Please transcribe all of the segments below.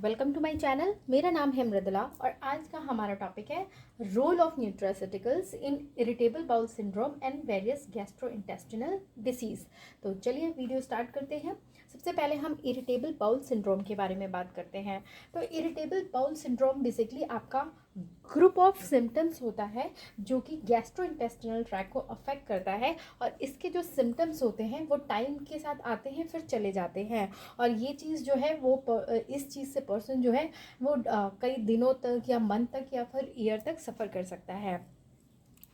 Welcome to my channel. मेरा नाम है मृदुला और आज का हमारा टॉपिक है role of nutraceuticals in irritable bowel syndrome and various gastrointestinal disease. तो चलिए वीडियो स्टार्ट करते हैं। सबसे पहले हम इरिटेबल बाउल सिंड्रोम के बारे में बात करते हैं। तो इरिटेबल बाउल सिंड्रोम बेसिकली आपका ग्रुप ऑफ सिम्टम्स होता है जो कि गैस्ट्रोइंटेस्टिनल ट्रैक्ट को अफेक्ट करता है, और इसके जो सिम्टम्स होते हैं वो टाइम के साथ आते हैं फिर चले जाते हैं। और ये चीज़ जो है वो इस चीज़ से पर्सन जो है वो कई दिनों तक या मंथ तक या फिर ईयर तक सफ़र कर सकता है।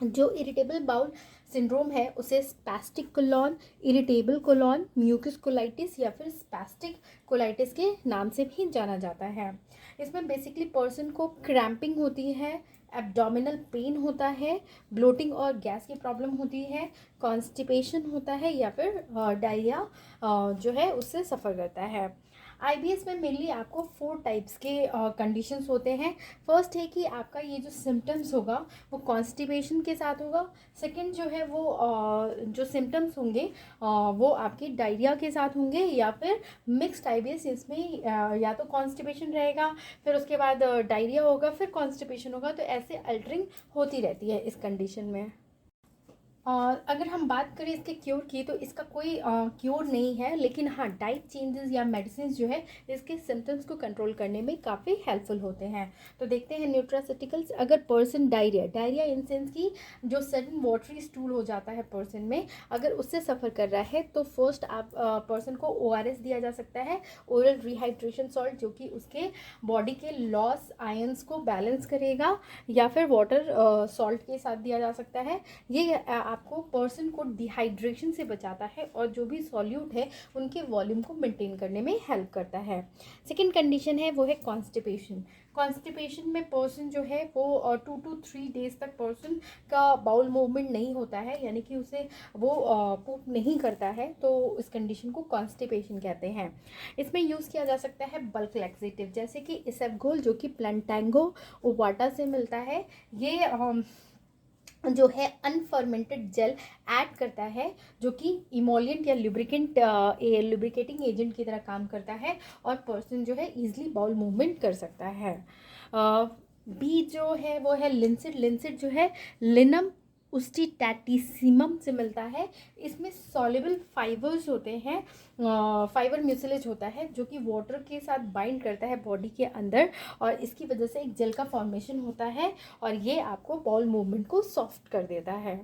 जो इरिटेबल बाउल सिंड्रोम है उसे spastic colon, irritable colon, mucus colitis या फिर स्पैस्टिक कोलाइटिस के नाम से भी जाना जाता है। इसमें बेसिकली पर्सन को क्रैम्पिंग होती है, एब्डोमिनल पेन होता है, ब्लोटिंग और गैस की प्रॉब्लम होती है, कॉन्स्टिपेशन होता है या फिर डायरिया जो है उससे सफ़र करता है। आईबीएस में मेनली आपको 4 टाइप्स के कंडीशंस होते हैं। फर्स्ट है कि आपका ये जो सिम्टम्स होगा वो कॉन्स्टिपेशन के साथ होगा। सेकंड जो है वो जो सिम्टम्स होंगे वो आपके डायरिया के साथ होंगे या फिर मिक्स्ड आईबीएस। इसमें या तो कॉन्स्टिपेशन रहेगा, फिर उसके बाद डायरिया होगा, फिर कॉन्स्टिपेशन होगा। तो ऐसे अल्टरिंग होती रहती है इस कंडीशन में। और अगर हम बात करें इसके क्योर की, तो इसका कोई क्योर नहीं है, लेकिन हाँ डाइट चेंजेस या मेडिसिन जो है इसके सिम्टम्स को कंट्रोल करने में काफ़ी हेल्पफुल होते हैं। तो देखते हैं न्यूट्रास्यूटिकल्स। अगर पर्सन डायरिया इन सेंस की जो सडन वाटरी स्टूल हो जाता है पर्सन में, अगर उससे सफ़र कर रहा है तो फर्स्ट आप पर्सन को ORS दिया जा सकता है, ओरल रिहाइड्रेशन सॉल्ट, जो कि उसके बॉडी के लॉस आयंस को बैलेंस करेगा, या फिर वाटर सॉल्ट के साथ दिया जा सकता है। ये आपको पर्सन को डिहाइड्रेशन से बचाता है और जो भी सॉल्यूट है उनके वॉल्यूम को मेंटेन करने में हेल्प करता है। सेकंड कंडीशन है वो है कॉन्स्टिपेशन। कॉन्स्टिपेशन में पर्सन जो है वो 2 to 3 डेज तक पर्सन का बाउल मूवमेंट नहीं होता है, यानी कि उसे वो पूप नहीं करता है, तो इस कंडीशन को कॉन्स्टिपेशन कहते हैं। इसमें यूज़ किया जा सकता है बल्क लैक्सेटिव, जैसे कि इसबगोल जो कि प्लांटेंगो ओवाटा से मिलता है। ये जो है अनफर्मेंटेड जेल ऐड करता है, जो कि इमोलिएंट या लुब्रिकेटिंग एजेंट की तरह काम करता है, और पर्सन जो है इजीली बाउल मूवमेंट कर सकता है। बी जो है वो है लिंसिड। लिंसिड जो है लिनम उस्टिटैटिसिमम से मिलता है। इसमें सॉल्युबल फाइबर्स होते हैं, फाइबर म्यूसिलेज होता है जो कि वाटर के साथ बाइंड करता है बॉडी के अंदर, और इसकी वजह से एक जेल का फॉर्मेशन होता है, और ये आपको बाउल मूवमेंट को सॉफ्ट कर देता है।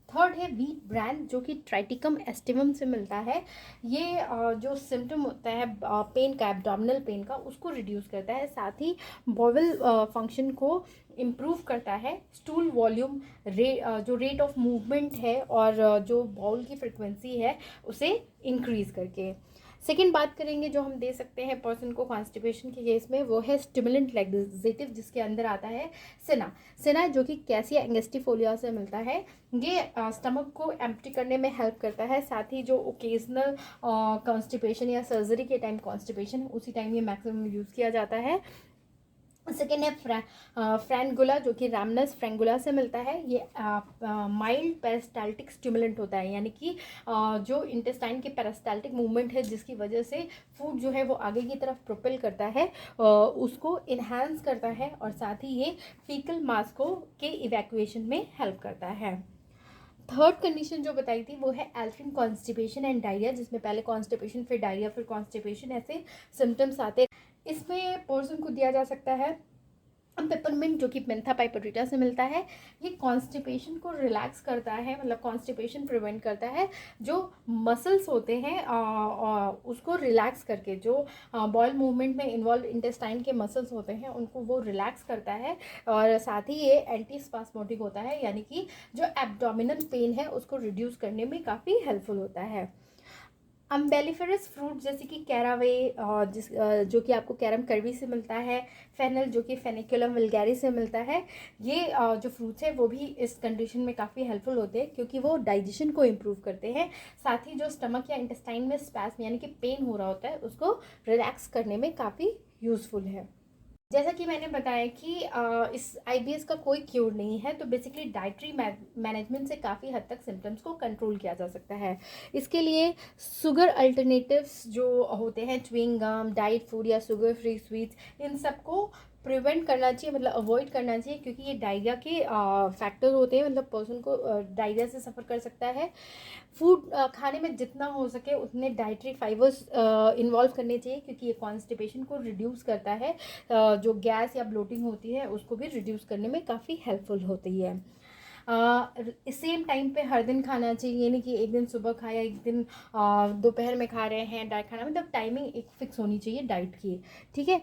थर्ड है वीट ब्रांड, जो कि ट्राइटिकम एस्टिवम से मिलता है। ये जो सिम्टम होता है पेन का, एब्डोमिनल पेन का, उसको रिड्यूस करता है, साथ ही बॉवल फंक्शन को इम्प्रूव करता है, स्टूल वॉल्यूम जो रेट ऑफ मूवमेंट है और जो बाउल की फ्रिक्वेंसी है उसे इंक्रीज करके। सेकेंड बात करेंगे जो हम दे सकते हैं पर्सन को कॉन्स्टिपेशन के केस में, वो है स्टिमुलेंट लैक्सेटिव, जिसके अंदर आता है सेना। सेना जो कि कैसिया एंगस्टिफोलिया से मिलता है। ये स्टमक को एम्प्टी करने में हेल्प करता है, साथ ही जो ओकेजनल कॉन्स्टिपेशन या सर्जरी के टाइम कॉन्स्टिपेशन उसी टाइम ये मैक्सिमम यूज़ किया जाता है। सेकेंड है फ्रैंगुला, जो कि रैमनस फ्रैंगुला से मिलता है। ये माइल्ड पेरिस्टाल्टिक स्टिमुलेंट होता है, यानी कि जो इंटेस्टाइन के पेरिस्टाल्टिक मूवमेंट है जिसकी वजह से फूड जो है वो आगे की तरफ प्रोपेल करता है, उसको इन्हांस करता है, और साथ ही ये फीकल मास को के इवैक्यूएशन में हेल्प करता है। थर्ड कंडीशन जो बताई थी वो है एल्ट्रिन कॉन्स्टिपेशन एंड डायरिया, जिसमें पहले कॉन्स्टिपेशन फिर डायरिया फिर कॉन्स्टिपेशन ऐसे सिम्टम्स आते हैं। इसमें पर्सन को दिया जा सकता है पेपरमिंट, जो कि मेंथा पाइपरिटा से मिलता है। ये कॉन्स्टिपेशन को रिलैक्स करता है, मतलब कॉन्स्टिपेशन प्रिवेंट करता है। जो मसल्स होते हैं उसको रिलैक्स करके, जो बॉयल मूवमेंट में इन्वॉल्व इंटेस्टाइन के मसल्स होते हैं उनको वो रिलैक्स करता है, और साथ ही ये एंटी स्पास्मोटिक होता है, यानी कि जो एब्डोमिनल पेन है उसको रिड्यूस करने में काफ़ी हेल्पफुल होता है। अम्बेलिफेरस फ्रूट जैसे कि कैरावे, जो कि आपको कैरम करवी से मिलता है। फेनल, जो कि फेनिकुलम वल्गैरिस से मिलता है। ये जो फ्रूट्स है वो भी इस कंडीशन में काफ़ी हेल्पफुल होते हैं, क्योंकि वो डाइजेशन को इम्प्रूव करते हैं, साथ ही जो स्टमक या इंटेस्टाइन में स्पैस्म यानी कि पेन हो रहा होता है उसको रिलैक्स करने में काफ़ी यूज़फुल है। जैसा कि मैंने बताया कि इस आईबीएस का कोई क्योर नहीं है, तो बेसिकली डाइटरी मैनेजमेंट से काफ़ी हद तक सिम्टम्स को कंट्रोल किया जा सकता है। इसके लिए शुगर अल्टरनेटिव्स जो होते हैं, च्युइंग गम, डाइट फूड या शुगर फ्री स्वीट्स, इन सबको प्रिवेंट करना चाहिए, मतलब अवॉइड करना चाहिए, क्योंकि ये डायरिया के फैक्टर होते हैं, मतलब पर्सन को डायरिया से सफ़र कर सकता है। फूड खाने में जितना हो सके उतने डाइटरी फाइबर्स इन्वॉल्व करने चाहिए, क्योंकि ये कॉन्स्टिपेशन को रिड्यूस करता है, जो गैस या ब्लोटिंग होती है उसको भी रिड्यूस करने में काफ़ी हेल्पफुल होती है। सेम टाइम पे हर दिन खाना चाहिए, नहीं कि एक दिन सुबह खाया, एक दिन दोपहर में खा रहे हैं डाइट खाना, मतलब टाइमिंग एक फिक्स होनी चाहिए डाइट की, ठीक है।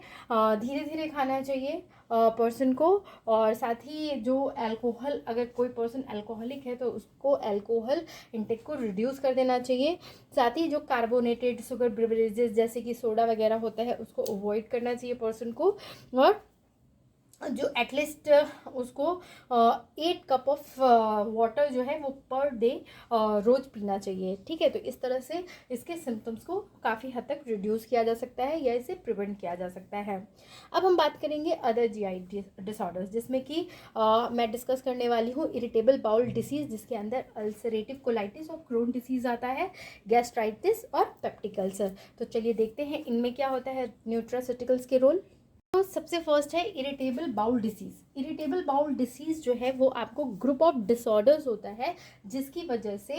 धीरे धीरे खाना चाहिए पर्सन को, और साथ ही जो अल्कोहल, अगर कोई पर्सन अल्कोहलिक है तो उसको अल्कोहल इंटेक को रिड्यूस कर देना चाहिए। साथ ही जो कार्बोनेटेड शुगर बेवरेजेस जैसे कि सोडा वगैरह होता है उसको अवॉइड करना चाहिए पर्सन को, और जो एटलीस्ट उसको 8 कप ऑफ वाटर जो है वो पर डे रोज़ पीना चाहिए, ठीक है। तो इस तरह से इसके सिम्टम्स को काफ़ी हद तक रिड्यूस किया जा सकता है या इसे प्रिवेंट किया जा सकता है। अब हम बात करेंगे अदर जीआई डिसऑर्डर्स, जिसमें कि मैं डिस्कस करने वाली हूँ इरिटेबल बाउल डिसीज़, जिसके अंदर अल्सरेटिव कोलाइटिस और क्रोन डिसीज़ आता है, गैस्ट्राइटिस और पेप्टिक अल्सर। तो चलिए देखते हैं इनमें क्या होता है न्यूट्रास्यूटिकल्स के रोल। तो सबसे फर्स्ट है irritable bowel disease. Irritable bowel disease जो है वो आपको ग्रुप ऑफ डिसऑर्डर्स होता है जिसकी वजह से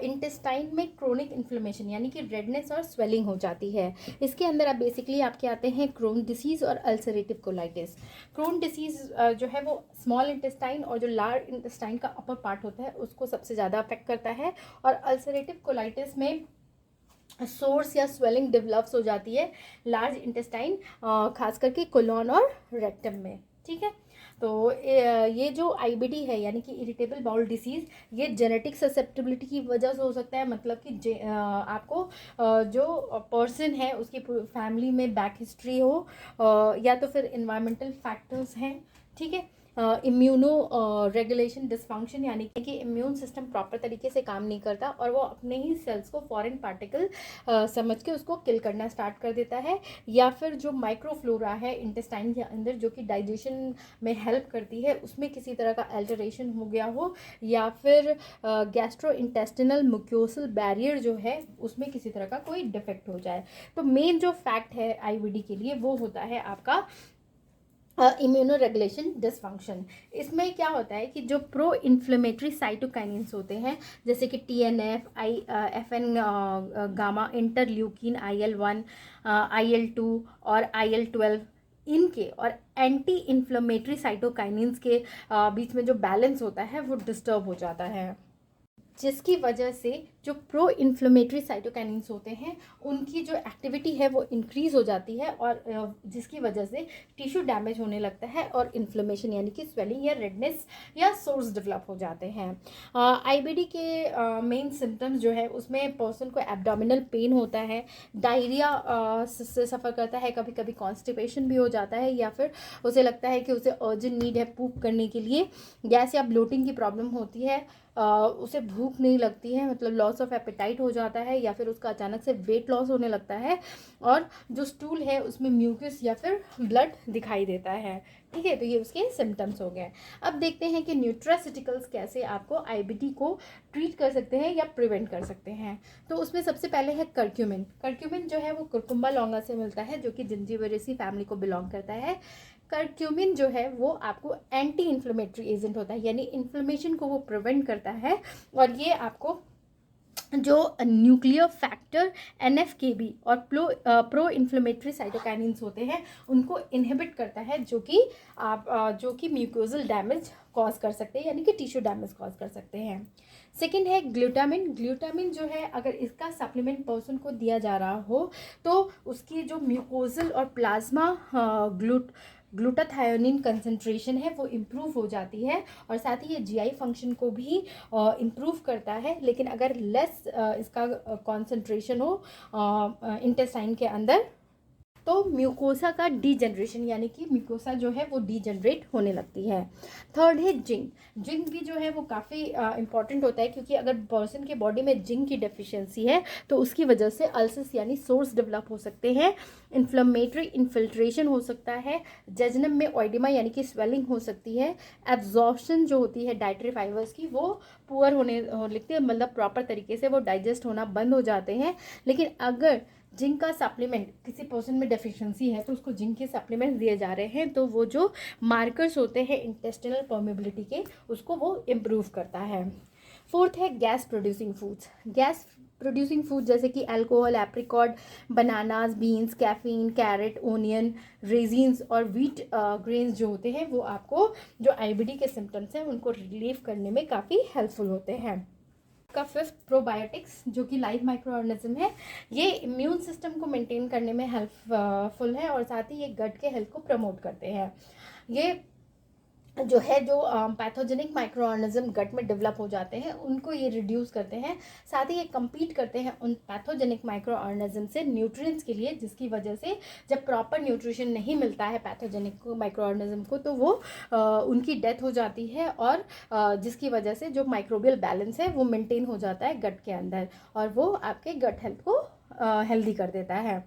इंटेस्टाइन में क्रोनिक इन्फ्लेमेशन यानी कि रेडनेस और स्वेलिंग हो जाती है। इसके अंदर आप बेसिकली आपके आते हैं क्रोन डिसीज़ और अल्सरेटिव कोलाइटिस। क्रोन डिसीज़ जो है वो स्मॉल इंटेस्टाइन और जो लार्ज इंटेस्टाइन का अपर पार्ट होता है उसको सबसे ज़्यादा अफेक्ट करता है, और अल्सरेटिव कोलाइटिस में सोर्स या स्वेलिंग डेवलप्स हो जाती है लार्ज इंटेस्टाइन, खास करके कोलोन और रेक्टम में, ठीक है। तो ये जो आईबीडी है यानी कि इरिटेबल बाउल डिसीज़, ये जेनेटिक ससेप्टिबिलिटी की वजह से हो सकता है, मतलब कि आपको जो पर्सन है उसकी फैमिली में बैक हिस्ट्री हो, या तो फिर इन्वायरमेंटल फैक्टर्स हैं, ठीक है। इम्यूनो रेगुलेशन डिसफंक्शन यानी कि इम्यून सिस्टम प्रॉपर तरीके से काम नहीं करता और वो अपने ही सेल्स को फॉरेन पार्टिकल समझ के उसको किल करना स्टार्ट कर देता है, या फिर जो माइक्रोफ्लोरा है इंटेस्टाइन के अंदर जो कि डाइजेशन में हेल्प करती है उसमें किसी तरह का अल्टरेशन हो गया हो, या फिर गैस्ट्रो इंटेस्टिनल म्यूकोसल बैरियर जो है उसमें किसी तरह का कोई डिफेक्ट हो जाए। तो मेन जो फैक्ट है आईबीडी के लिए वो होता है आपका इम्यूनो रेगुलेशन डिसफंक्शन। इसमें क्या होता है कि जो प्रो इन्फ्लेमेटरी साइटोकाइनिन्स होते हैं जैसे कि TNF, FN gamma, interleukin, IL-1, IL-2 और IL-12, इनके और एंटी इन्फ्लेमेटरी साइटोकाइनिन्स के बीच में जो बैलेंस होता है वो डिस्टर्ब हो जाता है, जिसकी वजह से जो प्रो इन्फ्लेमेटरी साइटोकाइनिन्स होते हैं उनकी जो एक्टिविटी है वो इंक्रीज़ हो जाती है, और जिसकी वजह से टिश्यू डैमेज होने लगता है और इन्फ्लेमेशन यानी कि स्वेलिंग या रेडनेस या सोर्स डेवलप हो जाते हैं। आईबीडी के मेन सिम्टम्स जो है उसमें पर्सन को एब्डोमिनल पेन होता है, डायरिया से सफ़र करता है, कभी कभी कॉन्स्टिपेशन भी हो जाता है, या फिर उसे लगता है कि उसे अर्जेंट नीड है पूप करने के लिए, गैस या ब्लोटिंग की प्रॉब्लम होती है, उसे भूख नहीं लगती है, मतलब लॉस ऑफ एपेटाइट हो जाता है, या फिर उसका अचानक से वेट लॉस होने लगता है, और जो स्टूल है उसमें म्यूकस या फिर ब्लड दिखाई देता है, ठीक है। तो ये उसके सिम्टम्स हो गए। अब देखते हैं कि न्यूट्रास्यूटिकल्स कैसे आपको आईबीडी को ट्रीट कर सकते हैं या प्रिवेंट कर सकते हैं। तो उसमें सबसे पहले है कर्क्यूमिन। कर्क्यूमिन जो है वो कुरकुम्बा लौंगा से मिलता है जो कि जिंजीबेरेसी फैमिली को बिलोंग करता है। कर्क्यूमिन जो है वो आपको एंटी इन्फ्लेमेटरी एजेंट होता है, यानी इन्फ्लेमेशन को वो प्रिवेंट करता है, और ये आपको जो न्यूक्लियर फैक्टर NF-κB और प्रो इन्फ्लेमेटरी साइटोकाइनिन्स होते हैं उनको इनहिबिट करता है, जो कि म्यूकोजल डैमेज कॉज कर सकते हैं, यानी कि टिश्यू डैमेज कॉज कर सकते हैं। सेकेंड है ग्लूटामिन। ग्लूटामिन जो है अगर इसका सप्लीमेंट पर्सन को दिया जा रहा हो तो उसकी जो म्यूकोजल और प्लाज्मा ग्लूटाथायोनिन कंसंट्रेशन है वो इम्प्रूव हो जाती है, और साथ ही ये GI फंक्शन को भी इम्प्रूव करता है। लेकिन अगर लेस इसका कंसंट्रेशन हो इंटेस्टाइन के अंदर तो म्यूकोसा का डीजनरेशन, यानी कि म्यूकोसा जो है वो डीजनरेट होने लगती है। थर्ड है जिंक। जिंक भी जो है वो काफ़ी इंपॉर्टेंट होता है, क्योंकि अगर पर्सन के बॉडी में जिंक की डेफिशिएंसी है तो उसकी वजह से अल्सर्स यानी सोर्स डेवलप हो सकते हैं, इन्फ्लेमेटरी इन्फिल्ट्रेशन हो सकता है, जजनम में ऑइडिमा यानी कि स्वेलिंग हो सकती है, एब्जॉर्प्शन जो होती है डाइटरी फाइबर्स की वो पुअर होने लगती है, मतलब प्रॉपर तरीके से वो डाइजेस्ट होना बंद हो जाते हैं। लेकिन अगर जिंक का सप्लीमेंट किसी पर्सन में डेफिशिएंसी है तो उसको जिंक के सप्लीमेंट दिए जा रहे हैं, तो वो जो मार्कर्स होते हैं इंटेस्टिनल परमेबिलिटी के उसको वो इम्प्रूव करता है। फोर्थ है gas producing foods. Gas producing food जैसे कि alcohol, apricot, bananas, beans, caffeine, carrot, onion, raisins और व्हीट ग्रेन्स जो होते हैं वो आपको जो आईबीडी के सिम्टम्स हैं उनको रिलीव करने में काफ़ी हेल्पफुल होते हैं। का फिफ्थ प्रोबायोटिक्स, जो कि लाइव माइक्रो ऑर्गेनिज्म है, ये इम्यून सिस्टम को मेंटेन करने में हेल्पफुल है और साथ ही ये गट के हेल्थ को प्रमोट करते हैं। ये जो है जो पैथोजेनिक माइक्रो ऑर्गेनिज्म गट में डेवलप हो जाते हैं उनको ये रिड्यूस करते हैं, साथ ही ये कम्पीट करते हैं उन पैथोजेनिक माइक्रो ऑर्गेनिज्म से न्यूट्रिएंट्स के लिए, जिसकी वजह से जब प्रॉपर न्यूट्रिशन नहीं मिलता है पैथोजेनिक माइक्रो ऑर्गेनिज्म को तो वो उनकी डेथ हो जाती है, और जिसकी वजह से जो माइक्रोबियल बैलेंस है वो मेंटेन हो जाता है गट के अंदर और वो आपके गट हेल्थ को हेल्दी कर देता है।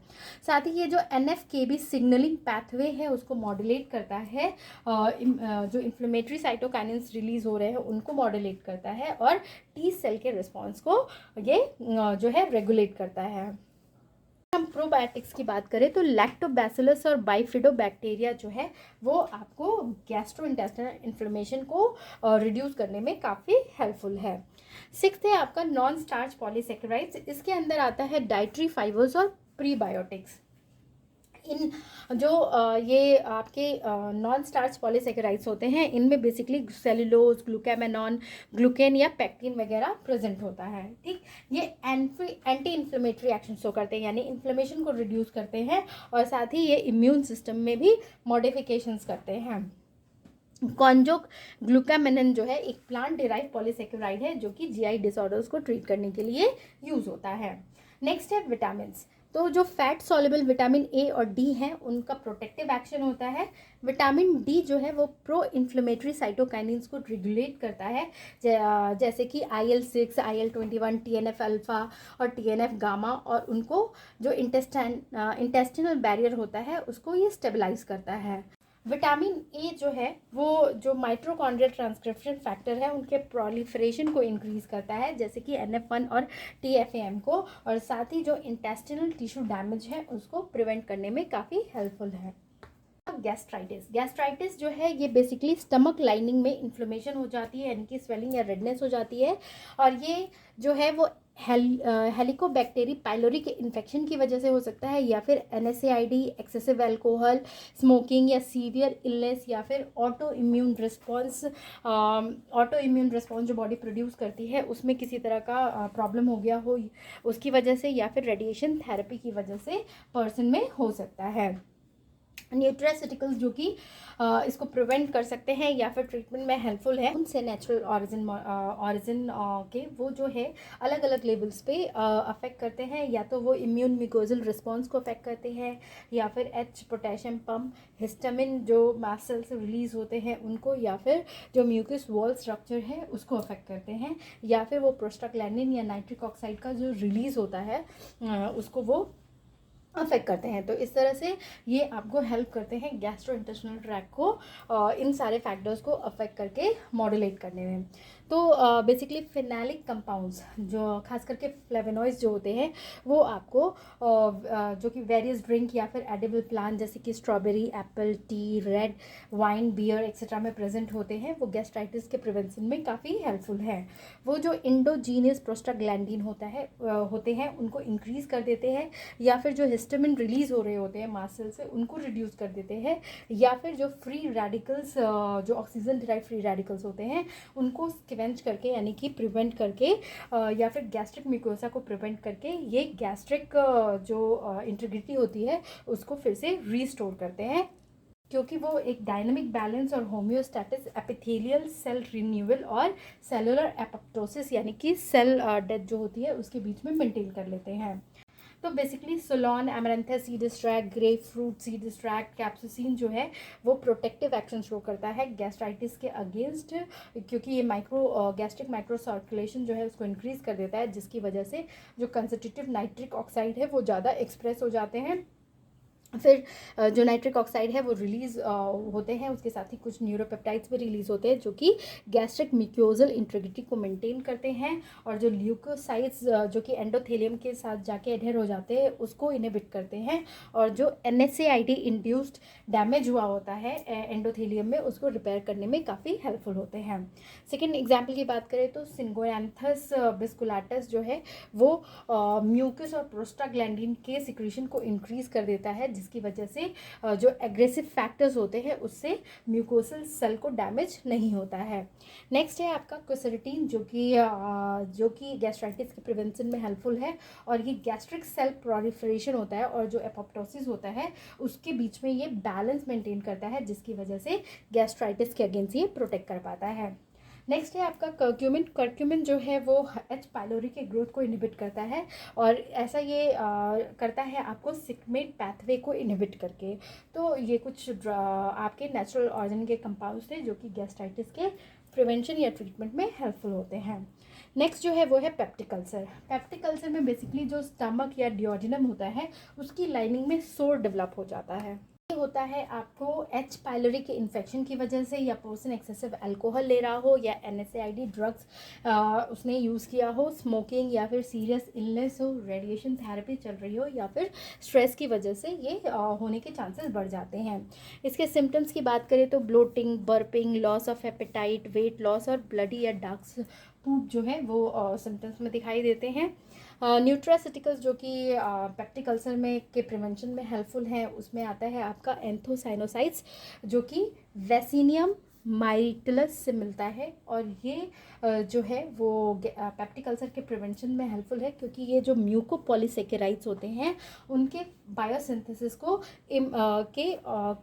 साथ ही ये जो NF-kB सिग्नलिंग पाथवे है उसको मॉड्यूलेट करता है, जो इन्फ्लेमेटरी साइटोकाइनिन्स रिलीज हो रहे हैं उनको मॉड्यूलेट करता है और टी सेल के रिस्पॉन्स को ये जो है रेगुलेट करता है। हम प्रोबायोटिक्स की बात करें तो लैक्टोबैसिलस और बाइफिडोबैक्टीरिया जो है वो आपको गैस्ट्रोइंटेस्टाइनल इन्फ्लेमेशन को रिड्यूस करने में काफ़ी हेल्पफुल है। सिक्स्थ है आपका नॉन स्टार्च पॉलीसेकेराइड्स। इसके अंदर आता है डाइटरी फाइबर्स और प्रीबायोटिक्स। इन जो ये आपके नॉन स्टार्च पॉलीसेकेराइड्स होते हैं इनमें बेसिकली सेलुलोज, ग्लूकामेनॉन, ग्लूकेन या पैक्टिन वगैरह प्रेजेंट होता है। ठीक, ये एंटी इन्फ्लेमेटरी एक्शन शो करते हैं, यानी इन्फ्लेमेशन को रिड्यूस करते हैं और साथ ही ये इम्यून सिस्टम में भी मॉडिफिकेशंस करते हैं। कॉन्जोक ग्लूकामेनन जो है एक प्लांट डिराइव पॉलीसेकेराइड है जो कि जीआई डिसऑर्डर्स को ट्रीट करने के लिए यूज होता है। नेक्स्ट है विटामिन। तो जो फैट सॉल्युबल विटामिन ए और डी हैं उनका प्रोटेक्टिव एक्शन होता है। विटामिन डी जो है वो प्रो इन्फ्लेमेटरी साइटोकाइनिन्स को रेगुलेट करता है, जैसे कि IL-6, IL-21, TNF अल्फा और TNF गामा, और उनको जो इंटेस्टिनल बैरियर होता है उसको ये स्टेबलाइज करता है। विटामिन ए जो है वो जो माइटोकॉन्ड्रियल ट्रांसक्रिप्शन फैक्टर है उनके प्रोलिफरेशन को इंक्रीज करता है, जैसे कि NF1 और TFAM को, और साथ ही जो इंटेस्टिनल टिश्यू डैमेज है उसको प्रिवेंट करने में काफ़ी हेल्पफुल है। गैस्ट्राइटिस जो है ये बेसिकली स्टमक लाइनिंग में इन्फ्लेमेशन हो जाती है, यानी कि स्वेलिंग या रेडनेस हो जाती है, और ये जो है वो हेलिकोबैक्टेरी पाइलोरी के इन्फेक्शन की वजह से हो सकता है, या फिर NSAID, एक्सेसिव अल्कोहल, स्मोकिंग या सीवियर इलनेस, या फिर ऑटो इम्यून रिस्पॉन्स जो बॉडी प्रोड्यूस करती है उसमें किसी तरह का प्रॉब्लम हो गया हो उसकी वजह से, या फिर रेडिएशन थेरेपी की वजह से पर्सन में हो सकता है। न्यूट्रास्यूटिकल्स जो कि इसको प्रिवेंट कर सकते हैं या फिर ट्रीटमेंट में हेल्पफुल है, उनसे नेचुरल ऑरिजिन के वो जो है अलग अलग लेवल्स पे अफेक्ट करते हैं, या तो वो इम्यून म्यूकोजल रिस्पॉन्स को अफेक्ट करते हैं, या फिर पोटेशियम पंप, हिस्टामिन जो मास्ट सेल से रिलीज होते हैं उनको, या फिर जो म्यूकस वॉल स्ट्रक्चर है उसको अफेक्ट करते हैं, या फिर वो प्रोस्टाग्लैंडिन या नाइट्रिक ऑक्साइड का जो रिलीज होता है उसको वो अफेक्ट करते हैं। तो इस तरह से ये आपको हेल्प करते हैं गैस्ट्रोइंटेस्टिनल ट्रैक्ट को इन सारे फैक्टर्स को अफेक्ट करके मॉड्यूलेट करने में। तो बेसिकली फिनालिक कंपाउंड्स जो खास करके फ्लेवोनॉइड्स जो होते हैं वो आपको जो कि वेरियस ड्रिंक या फिर एडिबल प्लांट जैसे कि strawberry, apple, tea, red wine, beer etcetera में प्रेजेंट होते हैं, वो गैस्ट्राइटिस के प्रिवेंशन में काफ़ी हेल्पफुल है। वो जो इंडोजीनियस प्रोस्टाग्लैंडिन होते हैं उनको इंक्रीज कर देते हैं, या फिर जो हिस्टामिन रिलीज हो रहे होते हैं मास्ट सेल से उनको रिड्यूस कर देते हैं, या फिर जो फ्री रेडिकल्स जो ऑक्सीजन डिराइव फ्री रेडिकल्स होते हैं उनको स्किवेंच करके यानी कि प्रिवेंट करके या फिर गैस्ट्रिक म्यूकोसा को प्रिवेंट करके ये गैस्ट्रिक जो इंटीग्रिटी होती है उसको फिर से रीस्टोर करते हैं, क्योंकि वो एक डायनामिक बैलेंस और होम्योस्टैटिस, एपिथेलियल सेल रिन्यूअल और सेलुलर एपोप्टोसिस यानी कि सेल डेथ जो होती है उसके बीच में मेंटेन कर लेते हैं। तो बेसिकली सोलॉन, amaranthus seed extract, grapefruit seed extract, capsaicin जो है वो प्रोटेक्टिव एक्शन शो करता है गैस्ट्राइटिस के अगेंस्ट, क्योंकि ये गैस्ट्रिक माइक्रो सर्कुलेशन जो है उसको इंक्रीज़ कर देता है, जिसकी वजह से जो कंसंट्रेटिव नाइट्रिक ऑक्साइड है वो ज़्यादा एक्सप्रेस हो जाते हैं। फिर जो नाइट्रिक ऑक्साइड है वो रिलीज़ होते हैं, उसके साथ ही कुछ न्यूरोपेप्टाइड्स भी रिलीज़ होते हैं जो कि गैस्ट्रिक म्यूकोजल इंटीग्रिटी को मेंटेन करते हैं, और जो ल्यूकोसाइट्स जो कि एंडोथेलियम के साथ जाके एडहेर हो जाते हैं उसको इनहिबिट करते हैं, और जो NSAID इंड्यूस्ड डैमेज हुआ होता है एंडोथेलियम में उसको रिपेयर करने में काफ़ी हेल्पफुल होते हैं। सेकेंड एग्जाम्पल की बात करें तो सिंगोयांथस बिस्कुलाटस जो है वो म्यूकस और प्रोस्टाग्लैंडिन के सिक्रीशन को इंक्रीज़ कर देता है, जिसकी वजह से जो एग्रेसिव फैक्टर्स होते हैं उससे म्यूकोसल सेल को डैमेज नहीं होता है। नेक्स्ट है आपका क्वेसेरेटिन जो कि गैस्ट्राइटिस के प्रिवेंशन में हेल्पफुल है, और ये गैस्ट्रिक सेल प्रोलिफरेशन होता है और जो एपोप्टोसिस होता है उसके बीच में ये बैलेंस मेंटेन करता है, जिसकी वजह से गैस्ट्राइटिस के अगेंस्ट ये प्रोटेक्ट कर पाता है। नेक्स्ट है आपका कर्क्यूमिन। कर्क्यूमिन जो है वो H पाइलोरी के ग्रोथ को इनहिबिट करता है, और ऐसा ये करता है आपको सिगमेंट पैथवे को इनहिबिट करके। तो ये कुछ आपके नेचुरल ऑर्गेनिक के कंपाउंड्स थे जो कि गैस्ट्राइटिस के प्रिवेंशन या ट्रीटमेंट में हेल्पफुल होते हैं। नेक्स्ट जो है वो है पेप्टिक अल्सर। पेप्टिक अल्सर में बेसिकली जो स्टमक या डिओडिनम होता है उसकी लाइनिंग में सोर डेवलप हो जाता है। होता है आपको H पाइलोरी के इन्फेक्शन की वजह से, या पर्सन एक्सेसिव अल्कोहल ले रहा हो, या NSAID ड्रग्स उसने यूज़ किया हो, स्मोकिंग, या फिर सीरियस इलनेस हो, रेडिएशन थेरेपी चल रही हो, या फिर स्ट्रेस की वजह से ये होने के चांसेस बढ़ जाते हैं। इसके सिम्टम्स की बात करें तो bloating, burping, loss of appetite, weight loss और ब्लडी या डार्क पूप जो है वो सिम्टम्स में दिखाई देते हैं। न्यूट्रासिटिकल्स जो कि पेप्टिक अल्सर में के प्रिवेंशन में हेल्पफुल है, उसमें आता है आपका एंथोसाइनोसाइड्स जो कि वेसिनियम माइटिलस से मिलता है, और ये जो है वो पेप्टिक अल्सर के प्रिवेंशन में हेल्पफुल है, क्योंकि ये जो म्यूकोपॉलीसेकेराइड्स होते हैं उनके बायोसिंथेसिस को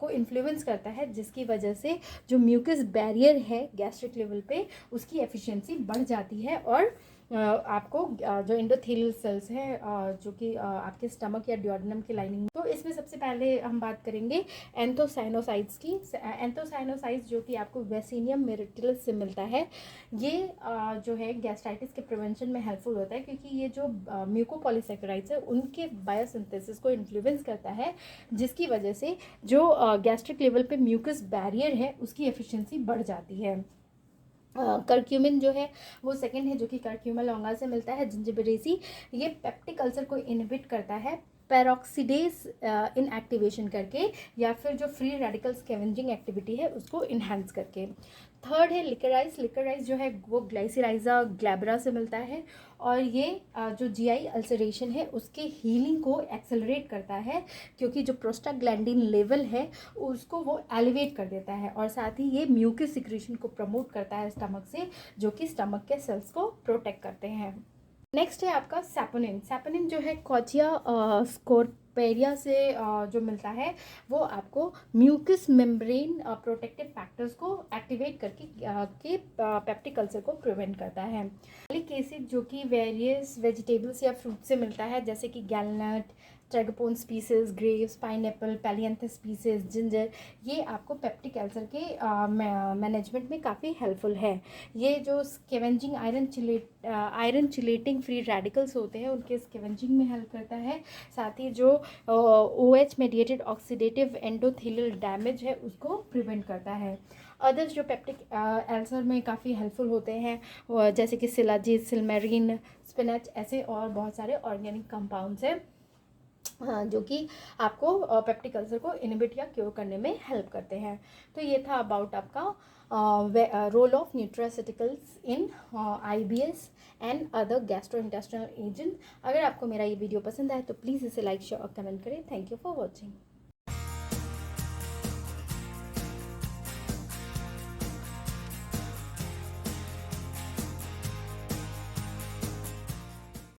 इन्फ्लुएंस करता है, जिसकी वजह से जो म्यूकस बैरियर है गैस्ट्रिक लेवल पे उसकी एफिशिएंसी बढ़ जाती है, और आपको जो एंडोथेलियल सेल्स हैं जो कि आपके स्टमक या डिओडिनम की लाइनिंग में, तो इसमें सबसे पहले हम बात करेंगे एंथोसाइनोसाइड्स की। एंथोसाइनोसाइड्स जो कि आपको वेसिनियम मेरिटिलस से मिलता है, ये जो है गैस्ट्राइटिस के प्रिवेंशन में हेल्पफुल होता है, क्योंकि ये जो म्यूकोपॉलीसेकेराइड्स है उनके बायोसिंथेसिस को इन्फ्लुएंस करता है, जिसकी वजह से जो गैस्ट्रिक लेवल पे म्यूकस बैरियर है उसकी एफिशिएंसी बढ़ जाती है। कर्क्यूमिन जो है वो सेकंड है जो कि कर्क्यूमा लॉन्गा से मिलता है, जिंजिबरेसी। ये पेप्टिक अल्सर को इनहिबिट करता है पेरोक्सीडेज इनएक्टिवेशन करके, या फिर जो फ्री रेडिकल स्कैवेंजिंग एक्टिविटी है उसको इन्हांस करके। थर्ड है लिकराइज। लिकराइज जो है वो ग्लाइसिराइजा ग्लैब्रा से मिलता है, और ये जो GI अल्सरेशन है उसके हीलिंग को एक्सेलरेट करता है, क्योंकि जो प्रोस्टाग्लैंडिन लेवल है उसको वो एलिवेट कर देता है, और साथ ही ये म्यूकस सिक्रीशन को प्रमोट करता है स्टमक से, जो कि स्टमक के सेल्स को प्रोटेक्ट करते हैं। नेक्स्ट है आपका सैपोनिन। सैपोनिन जो है कॉचिया स्कोरपेरिया से जो मिलता है, वो आपको म्यूकस मेम्ब्रेन प्रोटेक्टिव फैक्टर्स को एक्टिवेट करके पेप्टिक अल्सर को प्रिवेंट करता है। फॉलिक एसिड जो कि वेरियस वेजिटेबल्स या फ्रूट से मिलता है, जैसे कि gallnut, tragopogon species, grapes, pineapple, phyllanthus species, ginger, ये आपको पेप्टिक अल्सर के मैनेजमेंट में काफ़ी हेल्पफुल है। ये जो scavenging iron chelating free radicals होते हैं उनके स्कैवेंजिंग में हेल्प करता है, साथ ही जो OH mediated oxidative endothelial damage है उसको प्रिवेंट करता है। अदर्स जो पेप्टिक अल्सर में काफ़ी हेल्पफुल होते हैं जैसे कि सिलाजीन, सिल्मेरिन, स्पिनच, ऐसे और बहुत सारे ऑर्गेनिक कंपाउंड्स हैं जो कि आपको पेप्टिक अल्सर को इनहिबिट या क्योर करने में हेल्प करते हैं। तो ये था अबाउट आपका role of nutraceuticals in IBS and other gastrointestinal agent. अगर आपको मेरा ये वीडियो पसंद आए तो प्लीज़ इसे लाइक, शेयर और कमेंट करें। Thank you for watching.